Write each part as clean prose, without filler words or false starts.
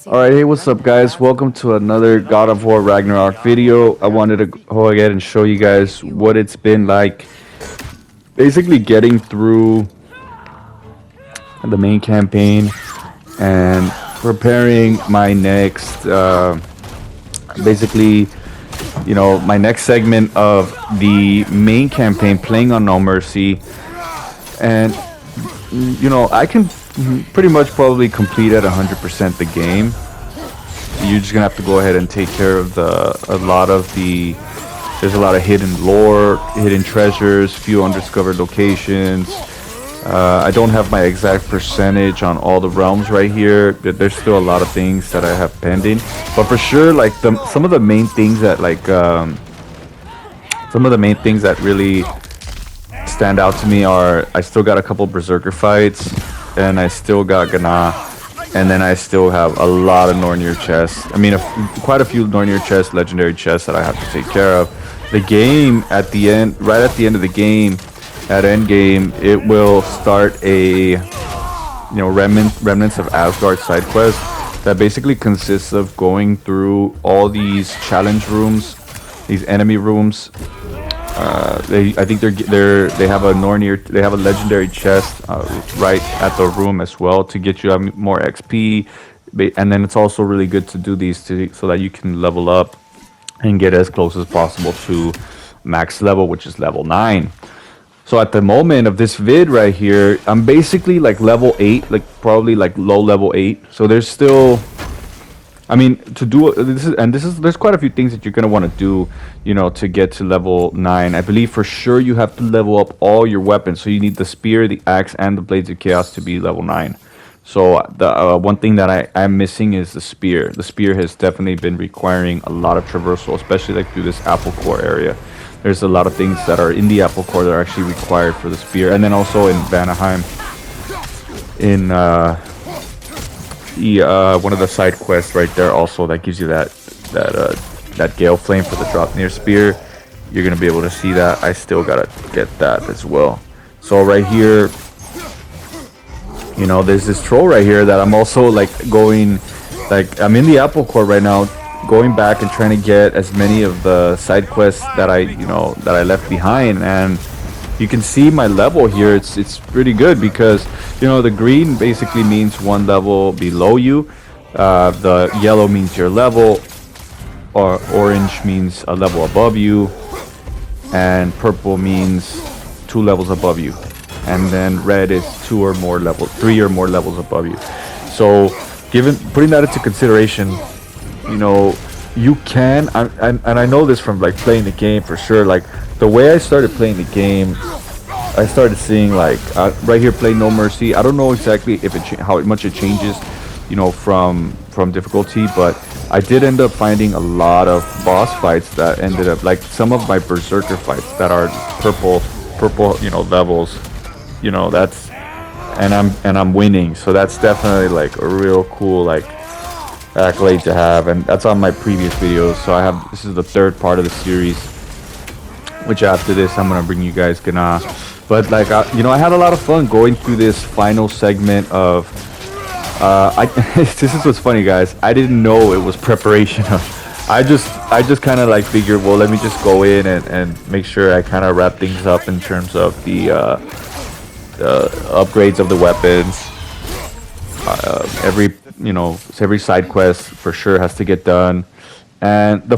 Alright, hey, what's up, guys? Welcome to another God of War Ragnarok video. I wanted to go ahead and show you guys what it's been like basically getting through the main campaign and preparing my next, basically, my next segment of the main campaign, playing on No Mercy. And I can pretty much probably complete at 100% the game. You're just gonna have to go ahead and take care of a lot of the. There's a lot of hidden lore, hidden treasures, few undiscovered locations. I don't have my exact percentage on all the realms right here. There's still a lot of things that I have pending, but for sure, like some of the main things that really stand out to me are I still got a couple berserker fights, and I still got Gana, and then I still have a lot of Nornir chests. I mean, quite a few Nornir chests, legendary chests that I have to take care of. The game at the end, right at the end of the game, at end game, it will start a remnants of Asgard side quest that basically consists of going through all these challenge rooms, these enemy rooms. I think they have a Nornir, they have a legendary chest right at the room as well to get you more XP, and then it's also really good to do these so that you can level up and get as close as possible to max level, which is level 9. So at the moment of this vid right here, I'm basically like level 8, like probably like low level 8. So there's still, I mean, to do there's quite a few things that you're gonna want to do, to get to level 9. I believe for sure you have to level up all your weapons. So you need the spear, the axe, and the blades of chaos to be level 9. So the one thing that I'm missing is the spear. The spear has definitely been requiring a lot of traversal, especially like through this apple core area. There's a lot of things that are in the apple core that are actually required for the spear, and then also in Vanaheim, in one of the side quests right there, also that gives you that gale flame for the drop near spear. You're gonna be able to see that. I still gotta get that as well. So right here, there's this troll right here that I'm also like going, like I'm in the apple core right now, going back and trying to get as many of the side quests that I left behind. And you can see my level here. It's pretty good because the green basically means one level below you, the yellow means your level, or orange means a level above you, and purple means 2 levels above you, and then red is 3 or more levels above you. So putting that into consideration, you can, and I know this from like playing the game for sure. Like the way I started playing the game, I started seeing like right here, playing No Mercy. I don't know exactly if how much it changes, from difficulty, but I did end up finding a lot of boss fights that ended up like some of my berserker fights that are purple, levels. That's, and I'm winning. So that's definitely like a real cool like accolade to have, and that's on my previous videos. So this is the third part of the series, which after this I'm gonna bring you guys Gana. But like I had a lot of fun going through this final segment of this is what's funny, guys. I didn't know it was preparation of, I just kind of like figured, well, let me just go in and make sure I kind of wrap things up in terms of the upgrades of the weapons. Every side quest for sure has to get done, and the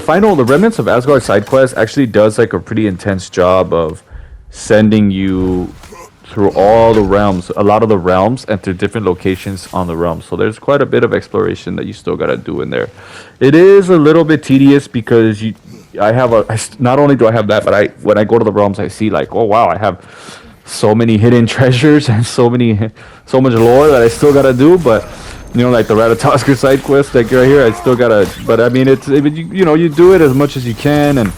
remnants of Asgard side quest actually does like a pretty intense job of sending you through all the realms, a lot of the realms, and to different locations on the realms. So there's quite a bit of exploration that you still gotta do in there. It is a little bit tedious because not only do I have that, but when I go to the realms, I see like, oh wow, I have so many hidden treasures and so much lore that I still gotta do. But like the Ratatoskr side quest, like right here, I still gotta. But I mean, you do it as much as you can, and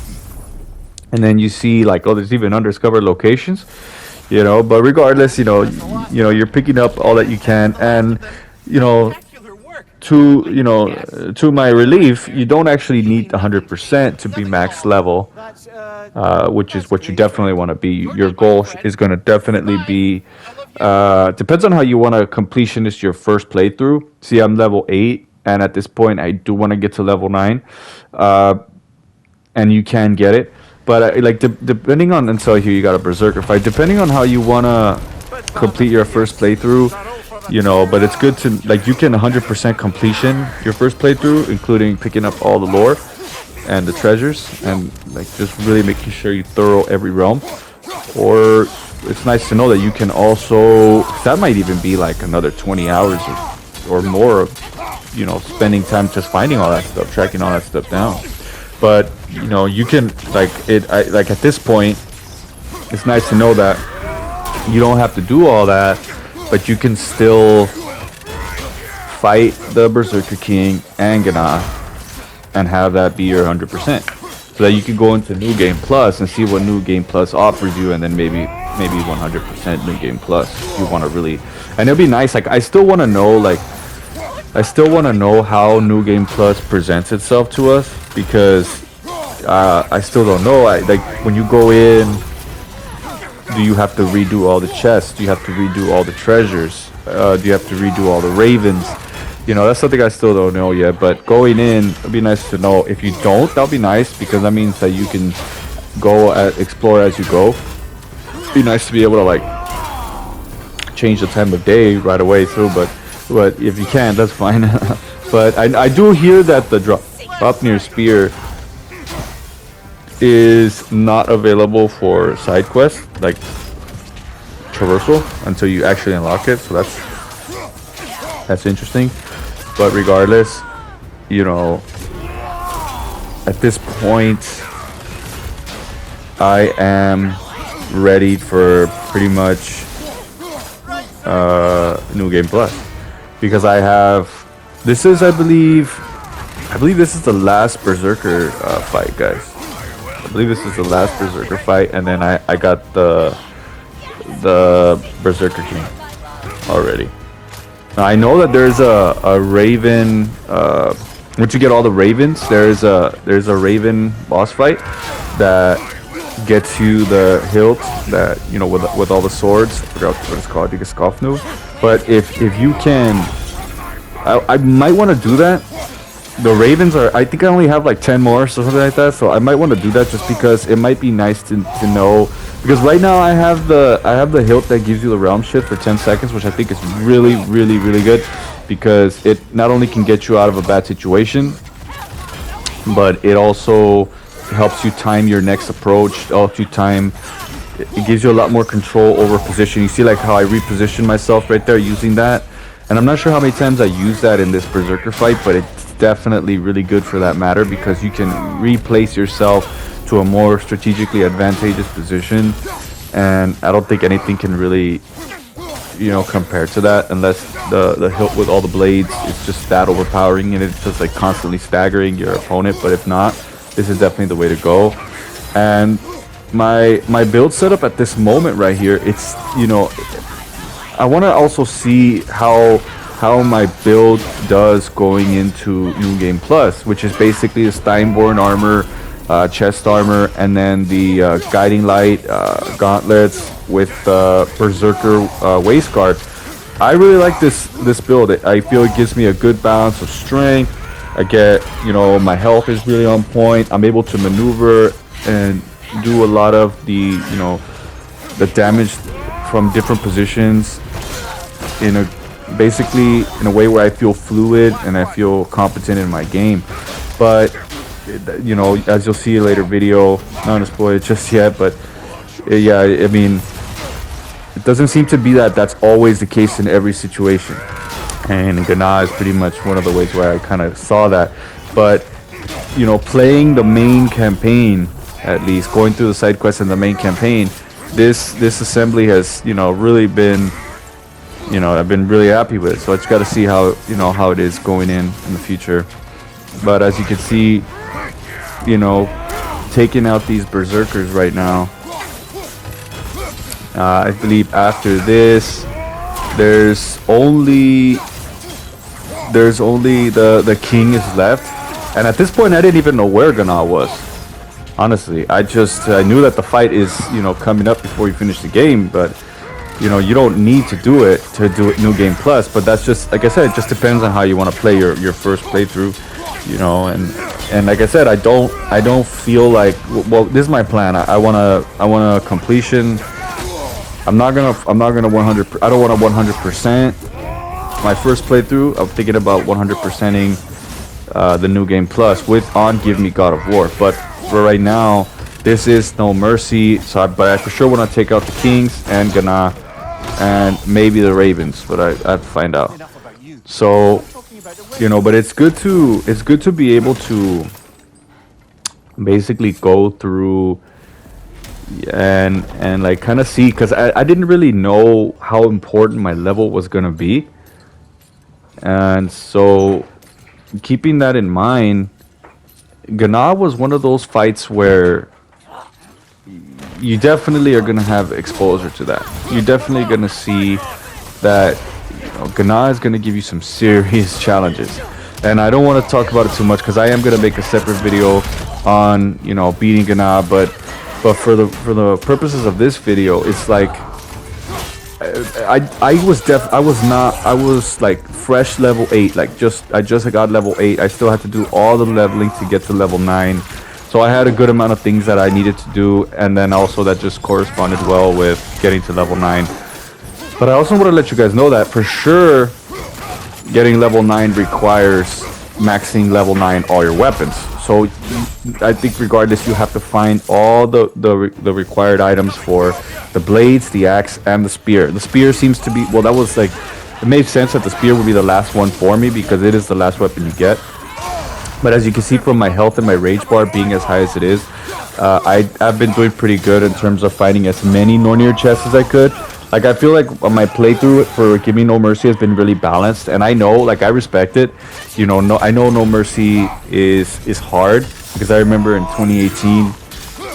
then you see like, oh, there's even undiscovered locations, But regardless, you're picking up all that you can, and to my relief, you don't actually need 100% to be max level, which is what you definitely want to be. Your goal is going to definitely be, depends on how you want to completion this your first playthrough. See, I'm level 8, and at this point I do want to get to level 9, and you can get it. But like depending on, and so here you got a berserker fight. Depending on how you wanna complete your first playthrough, you know. But it's good to like you can 100% completion your first playthrough, including picking up all the lore and the treasures, and like just really making sure you thorough every realm. Or it's nice to know that you can also, that might even be like another 20 hours or more of, you know, spending time just finding all that stuff, tracking all that stuff down. But you know, you can like like at this point, it's nice to know that you don't have to do all that, but you can still fight the Berserker King and Gana and have that be your 100%, so that you can go into New Game Plus and see what New Game Plus offers you, and then maybe 100% New Game Plus if you want to really. And it'll be nice. Like I still want to know how New Game Plus presents itself to us, because I still don't know. Like when you go in, do you have to redo all the chests? Do you have to redo all the treasures? Do you have to redo all the ravens? You know, that's something I still don't know yet. But going in, it'd be nice to know. If you don't, that'll be nice, because that means that you can go explore as you go. It'd be nice to be able to like change the time of day right away through, but if you can't, that's fine. But I do hear that the Draupnir spear is not available for side quests like traversal until you actually unlock it, so that's interesting. But regardless, you know, at this point I am ready for pretty much New Game Plus, because I have, this is I believe this is the last Berserker fight, guys. I believe this is the last Berserker fight, and then I got the Berserker King already. Now, I know that there's a Raven. Once you get all the Ravens, there's a Raven boss fight that gets you the hilt that, you know, with all the swords. I forgot what it's called. I think it's Skofnu. But if you can, I might want to do that. The Ravens are, I think I only have like 10 more or something like that, so I might want to do that just because it might be nice to know, because right now I have the hilt that gives you the realm shift for 10 seconds, which I think is really good, because it not only can get you out of a bad situation, but it also helps you time your next approach, helps you time, it gives you a lot more control over position. You see like how I reposition myself right there using that, and I'm not sure how many times I use that in this Berserker fight, but it's definitely really good for that matter, because you can replace yourself to a more strategically advantageous position, and I don't think anything can really, you know, compare to that, unless the hilt with all the blades is just that overpowering and it's just like constantly staggering your opponent. But if not, this is definitely the way to go. And my build setup at this moment right here, it's, you know, I want to also see how my build does going into New Game Plus, which is basically the Steinborn armor, chest armor, and then the guiding light gauntlets with Berserker waist guard. I really like this build. I feel it gives me a good balance of strength. I get, you know, my health is really on point. I'm able to maneuver and do a lot of the, you know, the damage from different positions in a basically in a way where I feel fluid and I feel competent in my game. But you know, as you'll see in a later video, not gonna spoil it just yet, but yeah, I mean, it doesn't seem to be that that's always the case in every situation, and Gana is pretty much one of the ways where I kind of saw that. But you know, playing the main campaign, at least going through the side quests in the main campaign, this assembly has, you know, really been, you know, I've been really happy with it. So I just got to see how, you know, how it is going in the future. But as you can see, you know, taking out these berserkers right now, I believe after this there's only the king is left, and at this point I didn't even know where Gana was. Honestly, I knew that the fight is, you know, coming up before you finish the game, but you don't need to do it to do it New Game Plus, but that's just like I said, it just depends on how you want to play your first playthrough, and like I said, I don't feel like, well, this is my plan. I want a completion. I'm not gonna 100. I don't want to 100% my first playthrough. I'm thinking about 100%ing the New Game Plus on Give Me God of War, but for right now, this is No Mercy. But I for sure want to take out the Kings and Gana, and maybe the Ravens, but I have to find out. So, but it's good to be able to basically go through and like kind of see, because I didn't really know how important my level was gonna be, and so keeping that in mind, Gana was one of those fights where you definitely are gonna have exposure to that. You're definitely gonna see that Gana is gonna give you some serious challenges, and I don't want to talk about it too much because I am gonna make a separate video on beating Gana, but for the purposes of this video, it's like I was like fresh level 8, like I just got level 8. I still had to do all the leveling to get to level 9. So I had a good amount of things that I needed to do, and then also that just corresponded well with getting to level 9. But I also want to let you guys know that for sure getting level 9 requires maxing level 9 all your weapons. So I think regardless, you have to find all the required items for the blades, the axe, and the spear. The spear seems to be, well, that was like, it made sense that the spear would be the last one for me because it is the last weapon you get. But as you can see from my health and my rage bar being as high as it is, I've been doing pretty good in terms of finding as many Nornir chests as I could. Like, I feel like my playthrough for Give Me No Mercy has been really balanced, and I know, like, I respect it. I know No Mercy is hard, because I remember in 2018,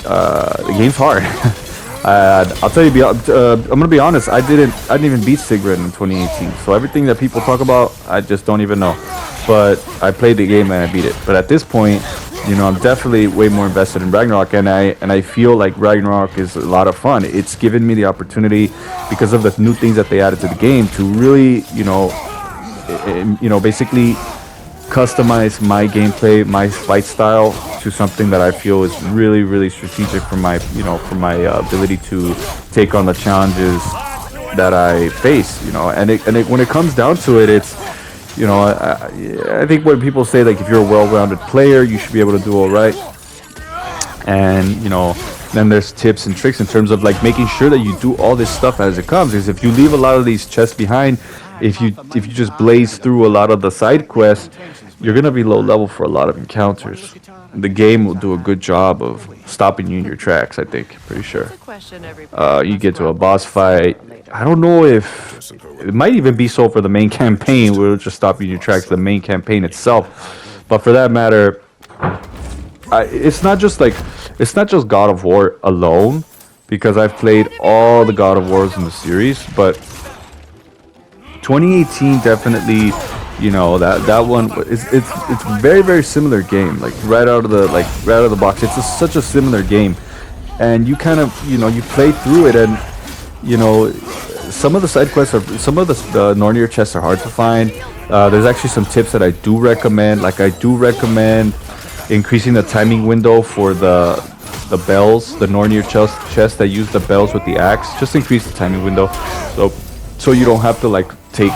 the game's hard. I'll tell you, I'm gonna be honest. I didn't even beat Sigrid in 2018. So everything that people talk about, I just don't even know. But I played the game and I beat it. But at this point, I'm definitely way more invested in Ragnarok, and I feel like Ragnarok is a lot of fun. It's given me the opportunity, because of the new things that they added to the game, to really, basically customize my gameplay, my fight style to something that I feel is really, really strategic for my, for my ability to take on the challenges that I face, and when it comes down to it, it's, I think when people say, like, if you're a well-rounded player, you should be able to do all right. And, then there's tips and tricks in terms of, like, making sure that you do all this stuff as it comes. Because if you leave a lot of these chests behind, if you just blaze through a lot of the side quests, you're going to be low level for a lot of encounters. The game will do a good job of stopping you in your tracks, I think. Pretty sure. You get to a boss fight. I don't know if it might even be so for the main campaign, where it'll just stop you in your tracks, the main campaign itself. But for that matter, it's not just God of War alone, because I've played all the God of Wars in the series, but 2018 definitely, that one, it's very, very similar game, like right out of the box. It's such a similar game, and you kind of, you play through it, and some of the side quests some of the Nornir chests are hard to find. There's actually some tips that I do recommend. Like, I do recommend increasing the timing window for the bells, the Nornir chests that use the bells with the axe. Just increase the timing window, so you don't have to take,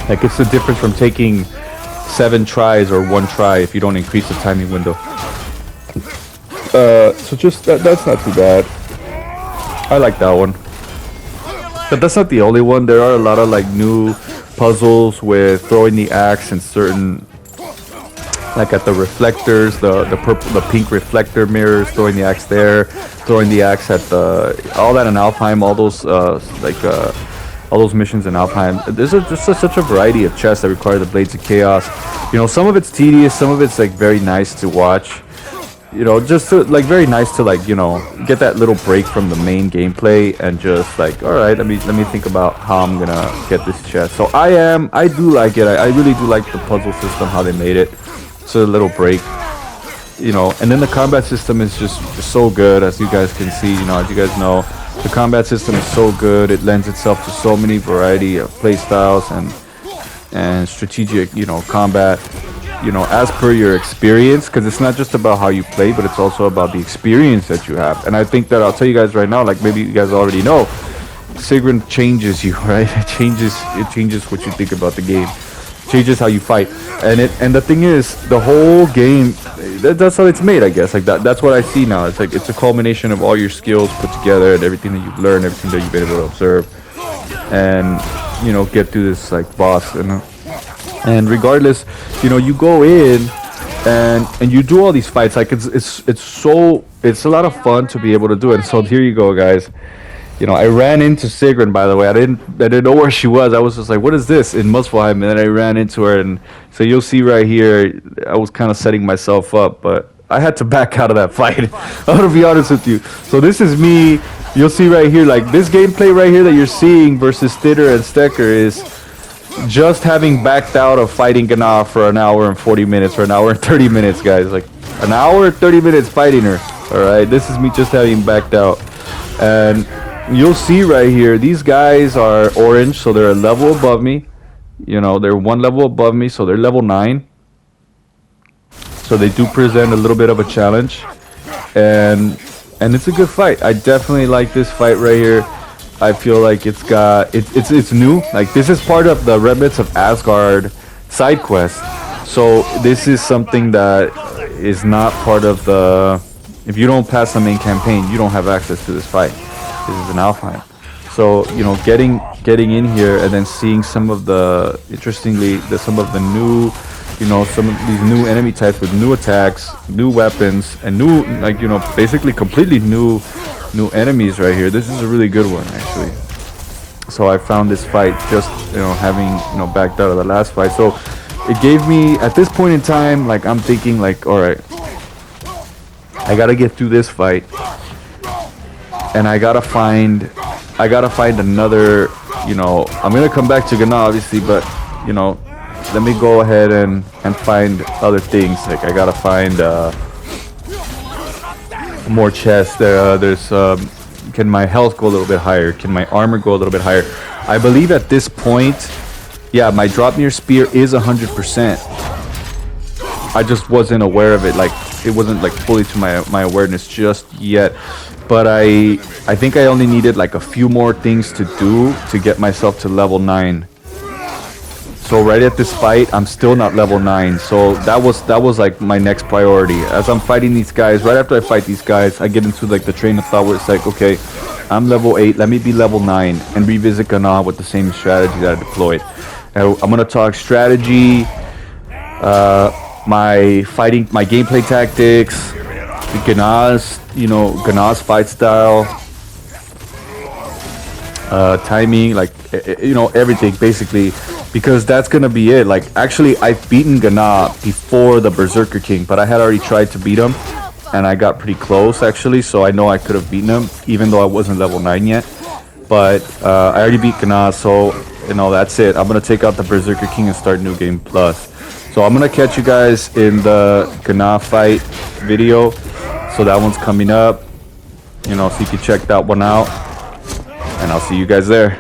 it's the difference from taking 7 tries or 1 try if you don't increase the timing window. So just that's not too bad. I like that one. But that's not the only one. There are a lot of new puzzles with throwing the axe in certain, like at the reflectors, the pink reflector mirrors, throwing the axe there, throwing the axe at all that in Alfheim, all those missions in Alfheim. There's just such a variety of chests that require the Blades of Chaos. Some of it's tedious, some of it's very nice to watch. Just to, very nice to get that little break from the main gameplay and just all right, let me think about how I'm gonna get this chest. So I do like it. I really do like the puzzle system, how they made it. It's a little break, and then the combat system is just so good, as you guys can see. As you guys know, The combat system is so good. It lends itself to so many variety of play styles and strategic, combat, as per your experience, because it's not just about how you play, but it's also about the experience that you have. And I think that I'll tell you guys right now, like maybe you guys already know, Sigrun changes you, right? It changes what you think about the game, changes how you fight, and the thing is, the whole game, that's how it's made, I guess. Like that's what I see now. It's like it's a culmination of all your skills put together and everything that you've learned, everything that you've been able to observe, and get through this like boss. And regardless, you go in and you do all these fights. Like it's a lot of fun to be able to do it. And so here you go, guys. I ran into Sigrun, by the way. I didn't know where she was. I was just like, what is this in Muspelheim? And then I ran into her, and so you'll see right here, I was kind of setting myself up, but I had to back out of that fight. I'm gonna be honest with you. So this is me. You'll see right here, like this gameplay right here that you're seeing versus Stitter and Stecker is just having backed out of fighting Gná for an hour and 40 minutes or an hour and 30 minutes, guys. Like an hour and 30 minutes fighting her. All right, this is me just having backed out. And you'll see right here, these guys are orange, so they're a level above me. They're one level above me, so they're level 9. So they do present a little bit of a challenge. And it's a good fight. I definitely like this fight right here. I feel like it's new. Like this is part of the Remnants of Asgard side quest. So this is something that is not part of the... If you don't pass the main campaign, you don't have access to this fight. This is an Alfheim. So, getting in here and then seeing some of the, interestingly, some of the new, some of these new enemy types with new attacks, new weapons, and new, basically completely new enemies right here. This is a really good one, actually. So I found this fight just, having, backed out of the last fight. So it gave me, at this point in time, like, I'm thinking, like, all right, I gotta get through this fight. And I gotta find another, I'm gonna come back to Gná obviously, but let me go ahead and find other things. Like I gotta find more chests. There's can my health go a little bit higher? Can my armor go a little bit higher? I believe at this point, yeah, my Dropnir spear is 100%. I just wasn't aware of it. Like it wasn't like fully to my awareness just yet. But I think I only needed like a few more things to do to get myself to level 9. So right at this fight, I'm still not level 9. So that was like my next priority. As I'm fighting these guys, right after I fight these guys, I get into like the train of thought where it's like, okay, I'm level 8, let me be level 9 and revisit Gná with the same strategy that I deployed. Now, I'm gonna talk strategy, my gameplay tactics, Gná's fight style, timing, like everything basically, because that's gonna be it. Like actually, I've beaten Gná before the Berserker King, but I had already tried to beat him, and I got pretty close actually. So I know I could have beaten him, even though I wasn't level 9 yet. But I already beat Gná, so that's it. I'm gonna take out the Berserker King and start New Game Plus. So I'm gonna catch you guys in the Gná fight video. So that one's coming up, so you can check that one out, and I'll see you guys there.